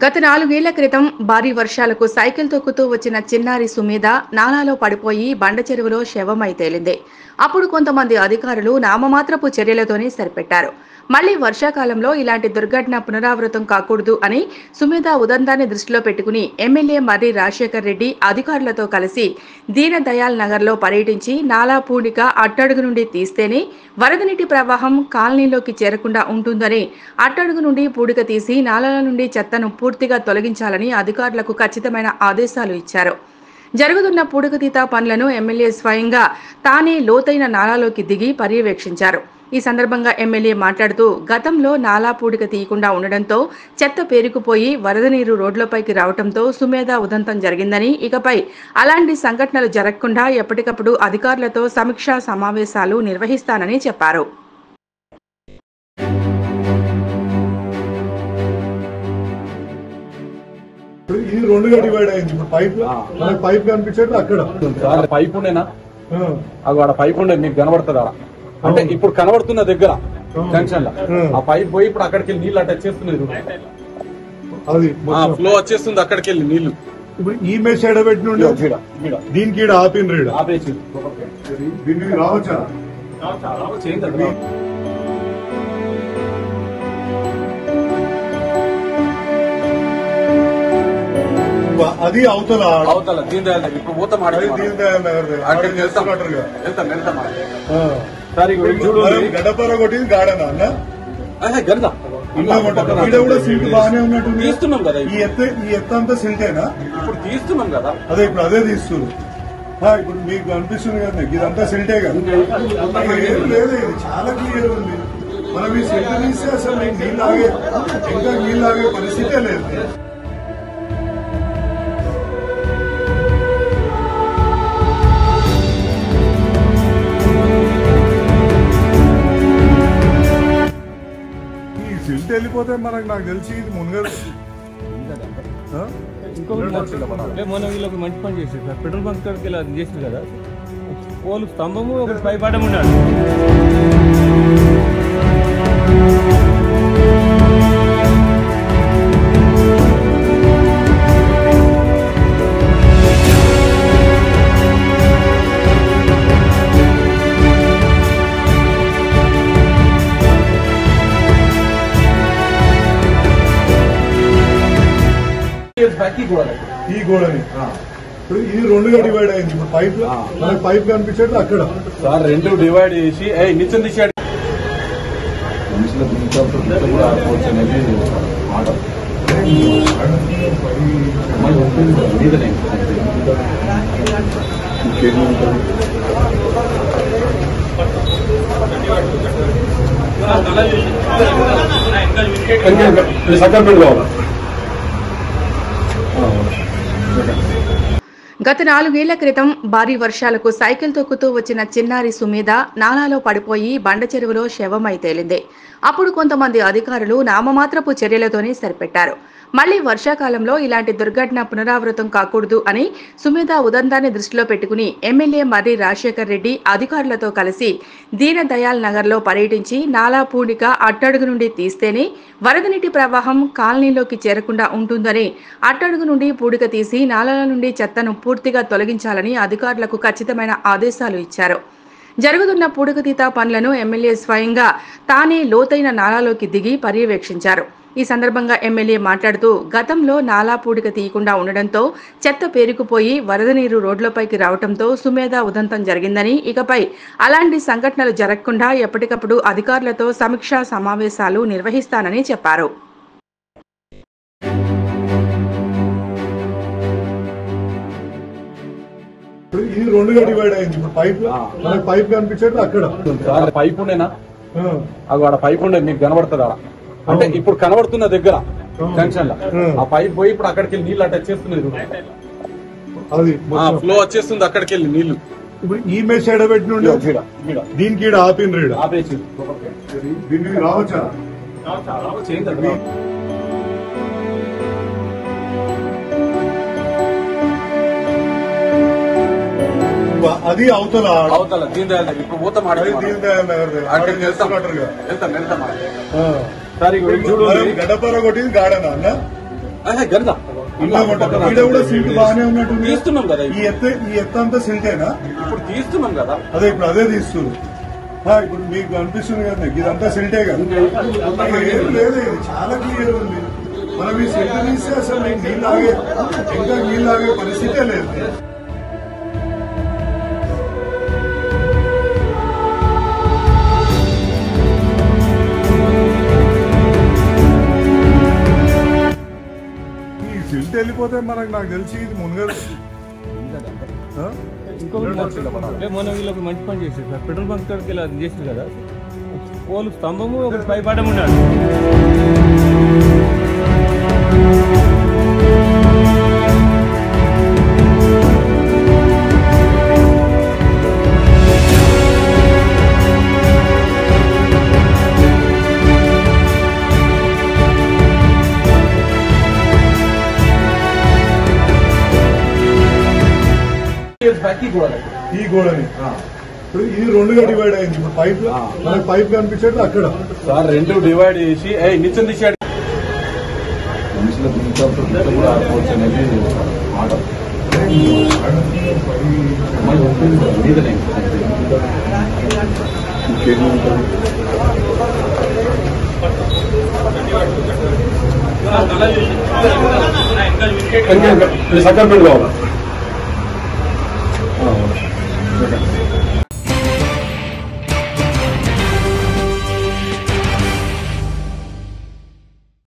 గత 4 ఏళ్ల క్రితం భారీ వర్షాలకు సైకిల్ తొక్కుతూ వచ్చిన చిన్నారి సుమేధ నాలాలో పడిపోయి బండ చెరువులో శవమై తేలింది. అప్పుడు కొంతమంది అధికారులు నామమాత్రపు చర్యలతోనే సరిపెట్టారు. మళ్లీ వర్షాకాలంలో ఇలాంటి దుర్ఘటన పునరావృతం కాకూడదు అని సుమేధ ఉదంతాన్ని దృష్టిలో పెట్టుకుని ఎమ్మెల్యే మర్రి రాజశేఖర్ రెడ్డి అధికారులతో కలిసి దీన దయాల్ నగర్లో పర్యటించి నాలా పూడిక అట్టడుగు నుండి తీస్తేనే వరద నీటి ప్రవాహం కాలనీలోకి చేరకుండా ఉంటుందని, అట్టడుగు నుండి పూడిక తీసి నాలాల నుండి చెత్తను పూర్తిగా తొలగించాలని అధికారులకు ఖచ్చితమైన ఆదేశాలు ఇచ్చారు. జరుగుతున్న పూడికతీత పనులను ఎమ్మెల్యే స్వయంగా తానే లోతైన నాలాలోకి దిగి పర్యవేక్షించారు. ఈ సందర్భంగా ఎమ్మెల్యే మాట్లాడుతూ, గతంలో నాలా పూడిక తీయకుండా ఉండడంతో చెత్త పేరుకుపోయి వరద నీరు రోడ్లపైకి రావడంతో సుమేధ ఉదంతం జరిగిందని, ఇకపై అలాంటి సంఘటనలు జరగకుండా ఎప్పటికప్పుడు అధికారులతో సమీక్షా సమావేశాలు నిర్వహిస్తానని చెప్పారు. ఇది రెండుగా డివైడ్ అయింది. పైప్ కనిపించేది అక్కడ పైప్ ఉండేనా, ఆడ పైప్ ఉండే మీకు కనబడుతుంది ఆడ, అంటే ఇప్పుడు కనబడుతున్న దగ్గర జంక్షన్ లో ఆ పైప్ పోయి ఇప్పుడు అక్కడికి వెళ్ళి నీళ్లు అటాచ్ చేస్తున్నారు. అది ఫ్లో వచ్చేస్తుంది అక్కడికి వెళ్ళి నీళ్లు. ఇప్పుడు ఈ మెష్ ఎడబెట్టి దీనికి ఆపిన ఆపేసి దీనికి రావచ్చా? అది అవతల అవతల దీని దయాల్ దగ్గర ఇప్పుడు పోతాం. గడపర కొట్టింది గాడనా అన్న గంద కూడా సిల్ట్ బాగానే ఉన్నట్టు తీస్తున్నాం కదా. ఈ ఎత్త అంతా సిల్టేనా? ఇప్పుడు తీస్తున్నాం కదా. అదే ఇప్పుడు అదే తీస్తున్నారు. ఇప్పుడు మీకు అనిపిస్తుంది కదా ఇదంతా సిల్టే కదా? ఏం లేదు, ఇది చాలా క్లియర్ ఉంది. మనం ఈ సిల్ట్ తీస్తే అసలు నీళ్ళాగే ఇంకా నీళ్ళాగే పరిస్థితే లేదు. సిల్ట్ వెళ్ళిపోతే నాకు తెలిసి ఇది మునగదు. మొన్న వీళ్ళకి మంచి పని చేసేది సార్, పెట్రోల్ బంక్ కాడికి ఇలా చేసింది కదా, పోలు స్తంభము ఒక పైపాటం ఉండాలి. ఈ గోడని ఇప్పుడు ఇది రెండుగా డివైడ్ అయింది. పైప్ కనిపించేది అక్కడ సార్ రెండు డివైడ్ చేసి నిత్యం తీసాడు. గత 4 ఏళ్ల క్రితం భారీ వర్షాలకు సైకిల్ తొక్కుతూ వచ్చిన చిన్నారి సుమేధ నాలాలో పడిపోయి బండ చెరువులో శవమై తేలింది. అప్పుడు కొంతమంది అధికారులు నామమాత్రపు చర్యలతోనే సరిపెట్టారు. మళ్లీ వర్షాకాలంలో ఇలాంటి దుర్ఘటన పునరావృతం కాకూడదు అని సుమేధ ఉదంతాన్ని దృష్టిలో పెట్టుకుని ఎమ్మెల్యే మర్రి రాజశేఖర్ రెడ్డి అధికారులతో కలిసి దీన దయాల్ నగర్లో పర్యటించి నాలా పూడిక అట్టడుగు నుండి తీస్తేనే వరద నీటి ప్రవాహం కాలనీలోకి చేరకుండా ఉంటుందని, అట్టడుగు నుండి పూడిక తీసి నాలాల నుండి చెత్తను పూర్తిగా తొలగించాలని అధికారులకు ఖచ్చితమైన ఆదేశాలు ఇచ్చారు. జరుగుతున్న పూడికతీత పనులను ఎమ్మెల్యే స్వయంగా తానే లోతైన నాలాలోకి దిగి పర్యవేక్షించారు. ఈ సందర్భంగా ఎమ్మెల్యే మాట్లాడుతూ, గతంలో నాలా పూడిక తీయకుండా ఉండడంతో చెత్త పేరుకుపోయి వరద నీరు రోడ్లపైకి రావడంతో సుమేధ ఉదంతం జరిగిందని, ఇకపై అలాంటి సంఘటనలు జరగకుండా ఎప్పటికప్పుడు అధికారులతో సమీక్షా సమావేశాలు నిర్వహిస్తానని చెప్పారు. ఇది రెండుగా డివైడ్ అయింది. పైప్ కనిపించేది అక్కడ పైప్ ఉండేనా, ఆడ పైప్ ఉండే మీకు కనబడుతుంది ఆడ, అంటే ఇప్పుడు కనబడుతున్న దగ్గర జంక్షన్ లో ఆ పైప్ పోయి ఇప్పుడు అక్కడికి వెళ్ళి నీళ్లు అటాచ్ చేస్తున్నారు. అది ఫ్లో వచ్చేస్తుంది అక్కడికి వెళ్ళి నీళ్లు. ఇప్పుడు ఈ మెష్ ఎడబెట్టి దీనికి ఆపిన ఆపేసి దీనికి రావచ్చా? అది అవతల అవతల దీని దయాల్ దగ్గర ఇప్పుడు పోతాం. గడపర కొట్టింది గాడనా అన్న గంద ఈడ కూడా సిల్ట్ బాగానే ఉన్నట్టుంది. తీస్తున్నాం కదా ఈ ఎత్తు అంతా సిల్టేనా? ఇప్పుడు తీస్తున్నాం కదా. అదే ఇప్పుడు అదే తీస్తున్నారు. ఇప్పుడు మీకు అనిపిస్తుంది కదా ఇదంతా సిల్టే కదా. ఏం లేదు, ఇది చాలా క్లియర్ ఉంది. మనం ఈ సిల్ట్ తీస్తే అసలు మీకు నీళ్ళు ఆగే ఇంకా నీళ్ళు ఆగే పరిస్థితే లేదు. ఈ సిల్ట్ వెళ్ళిపోతే నాకు తెలిసి ఇది మునగదు. మొన్న వీళ్ళకి మంచి పని చేశారు సార్. పెట్రోల్ బంక్ కాడికి వెళ్ళి అది చేసారు కదా, పోలు స్తంభము ఒకటి పై పాఠం ఉన్నాడు. ఈ గోడని ఇప్పుడు ఇది రెండుగా డివైడ్ అయింది. ఇప్పుడు పైప్ మనకి పైప్ కనిపించేది అక్కడ సార్ రెండు డివైడ్ చేసి నిత్యం తీసాడు. మనుషులకు కూడా ఆడుకోవచ్చు అనేది ఆర్డర్ మీదనే. సక్కర్ పెట్టుకోవాలి.